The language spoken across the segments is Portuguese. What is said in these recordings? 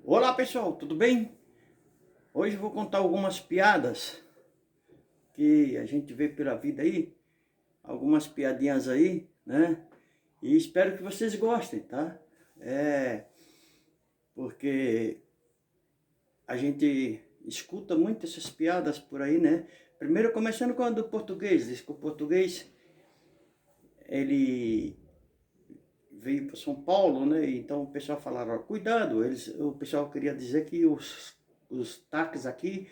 Olá pessoal, tudo bem? Hoje eu vou contar algumas piadas que a gente vê pela vida aí, algumas piadinhas aí, né? E espero que vocês gostem, tá? Porque a gente escuta muito essas piadas por aí, né? Primeiro começando com a do português, diz que o português, ele veio para São Paulo, né? Então o pessoal falava, cuidado, o pessoal queria dizer que os táxis aqui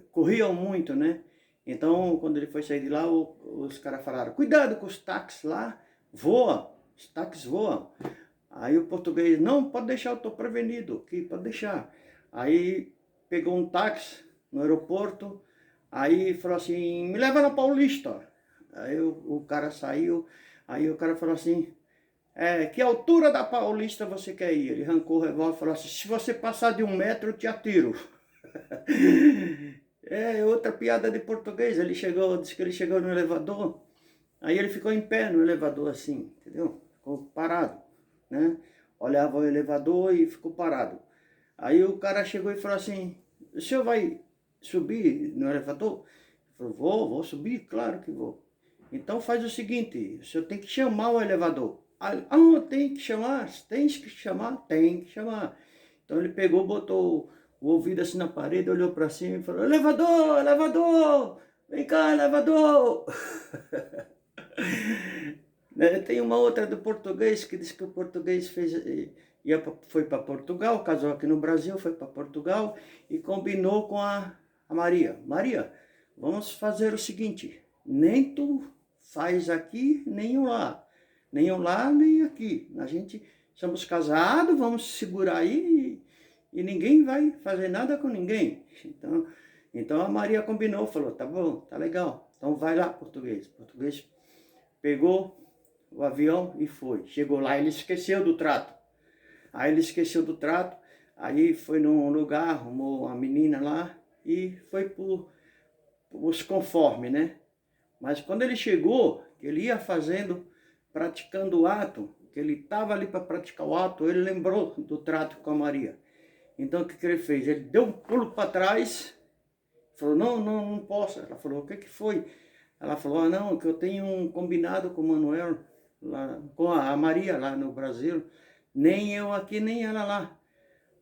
corriam muito, né? Então quando ele foi sair de lá, os caras falaram, cuidado com os táxis lá, voa, os táxis voam. Aí o português, não, pode deixar, eu estou prevenido, aqui, pode deixar. Aí pegou um táxi no aeroporto, aí falou assim, me leva na Paulista. Aí o cara saiu, aí o cara falou assim, que altura da Paulista você quer ir? Ele arrancou o revólver e falou assim, se você passar de 1 metro, eu te atiro. Outra piada de português, ele chegou, disse que ele chegou no elevador, aí ele ficou em pé no elevador assim, entendeu? Ficou parado, né? Olhava o elevador e ficou parado. Aí o cara chegou e falou assim, o senhor vai subir no elevador? Ele falou, vou subir, claro que vou. Então faz o seguinte, o senhor tem que chamar o elevador. Tem que chamar? Tens que chamar? Tem que chamar. Então ele pegou, botou o ouvido assim na parede, olhou para cima e falou, elevador, elevador, vem cá, elevador. Tem uma outra do português que diz que o português foi para Portugal, casou aqui no Brasil, foi para Portugal e combinou com a Maria. Maria, vamos fazer o seguinte, nem tu faz aqui, nem eu lá. Nem eu lá, nem aqui. A gente somos casados, vamos segurar aí e ninguém vai fazer nada com ninguém. Então a Maria combinou, falou, tá bom, tá legal. Então vai lá, português. Português pegou o avião e foi. Chegou lá, ele esqueceu do trato. Aí ele esqueceu do trato, aí foi num lugar, arrumou uma menina lá e foi por os conformes, né? Mas quando ele chegou, ele ia praticando o ato, que ele estava ali para praticar o ato, ele lembrou do trato com a Maria. Então o que ele fez? Ele deu um pulo para trás, falou, não posso. Ela falou, o que foi? Ela falou, não, que eu tenho um combinado com o Manuel, lá, com a Maria lá no Brasil, nem eu aqui, nem ela lá.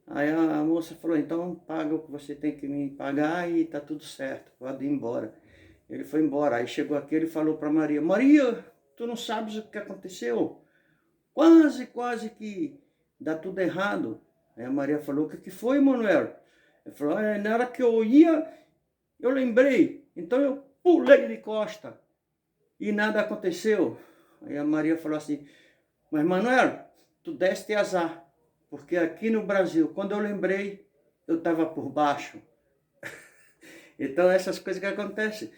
Aí a moça falou, então paga o que você tem que me pagar e tá tudo certo, pode ir embora. Ele foi embora, aí chegou aqui, ele falou para Maria, Maria, tu não sabes o que aconteceu? Quase que dá tudo errado. Aí a Maria falou, o que foi, Manuel? Ele falou, na hora que eu ia, eu lembrei, então eu pulei de costa e nada aconteceu. Aí a Maria falou assim, mas Manuel, tu deste azar, porque aqui no Brasil, quando eu lembrei, eu estava por baixo. Então essas coisas que acontecem.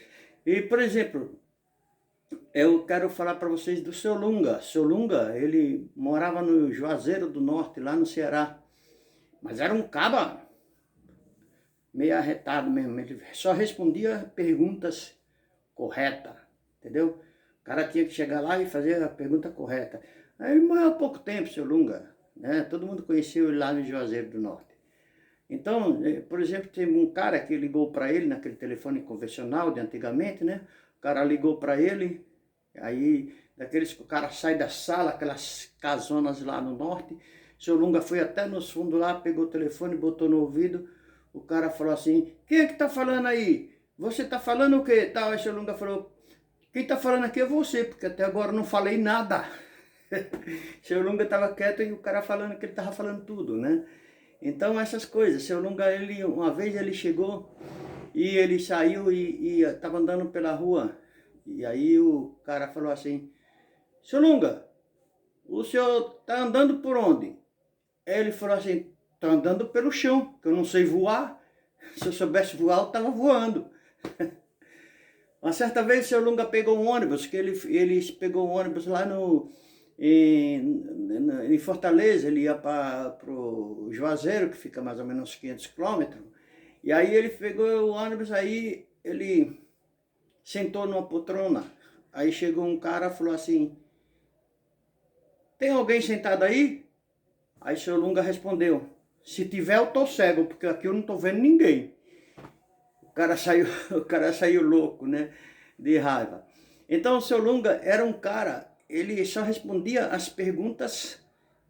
E, por exemplo, eu quero falar para vocês do seu Lunga. Seu Lunga, ele morava no Juazeiro do Norte, lá no Ceará. Mas era um caba meio arretado mesmo. Ele só respondia perguntas corretas, entendeu? O cara tinha que chegar lá e fazer a pergunta correta. Aí ele morreu há pouco tempo, seu Lunga, né? Todo mundo conheceu ele lá no Juazeiro do Norte. Então, por exemplo, tem um cara que ligou para ele naquele telefone convencional de antigamente, né? O cara ligou para ele, aí daqueles que o cara sai da sala, aquelas casonas lá no norte. O seu Lunga foi até nos fundos lá, pegou o telefone, botou no ouvido. O cara falou assim, quem é que tá falando aí? Você tá falando o quê? Tal, aí o seu Lunga falou, quem tá falando aqui é você, porque até agora eu não falei nada. Seu Lunga estava quieto e o cara falando que ele estava falando tudo, né? Então essas coisas, seu Lunga, uma vez ele chegou e ele saiu e estava andando pela rua. E aí o cara falou assim, seu Lunga, o senhor está andando por onde? Aí ele falou assim, estou andando pelo chão, que eu não sei voar. Se eu soubesse voar, eu estava voando. Uma certa vez o seu Lunga pegou um ônibus, que ele pegou um ônibus lá em Fortaleza, ele ia para o Juazeiro, que fica mais ou menos uns 500 quilômetros. E aí ele pegou o ônibus, aí ele sentou numa poltrona. Aí chegou um cara e falou assim, tem alguém sentado aí? Aí o seu Lunga respondeu, Se tiver, eu tô cego, porque aqui eu não tô vendo ninguém. O cara saiu louco, né? De raiva. Então o seu Lunga era um cara, ele só respondia as perguntas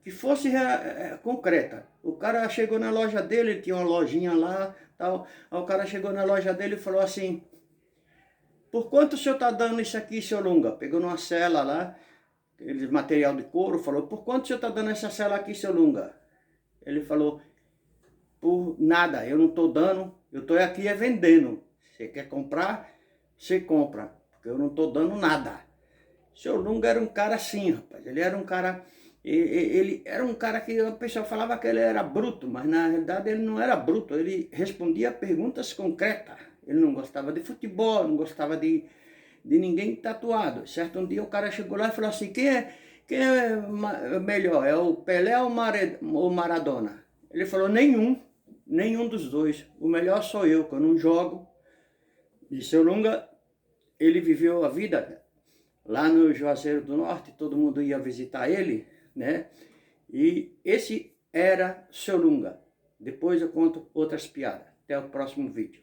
que fosse concreta. O cara chegou na loja dele, ele tinha uma lojinha lá, tal. Aí o cara chegou na loja dele e falou assim: por quanto o senhor tá dando isso aqui, seu Lunga? Pegou numa cela lá, material de couro, falou: por quanto o senhor tá dando essa cela aqui, seu Lunga? Ele falou: por nada, eu não estou dando, eu estou aqui vendendo. Você quer comprar? Você compra, porque eu não estou dando nada. O seu Lunga era um cara assim, rapaz, ele era um cara, ele era um cara que o pessoal falava que ele era bruto, mas na realidade ele não era bruto, ele respondia perguntas concretas. Ele não gostava de futebol, não gostava de ninguém tatuado. Certo, um dia o cara chegou lá e falou assim: quem é melhor, é o Pelé ou o Maradona? Ele falou: nenhum dos dois. O melhor sou eu, que eu não jogo. E seu Lunga, ele viveu a vida lá no Juazeiro do Norte, todo mundo ia visitar ele, né? E esse era seu Lunga. Depois eu conto outras piadas. Até o próximo vídeo.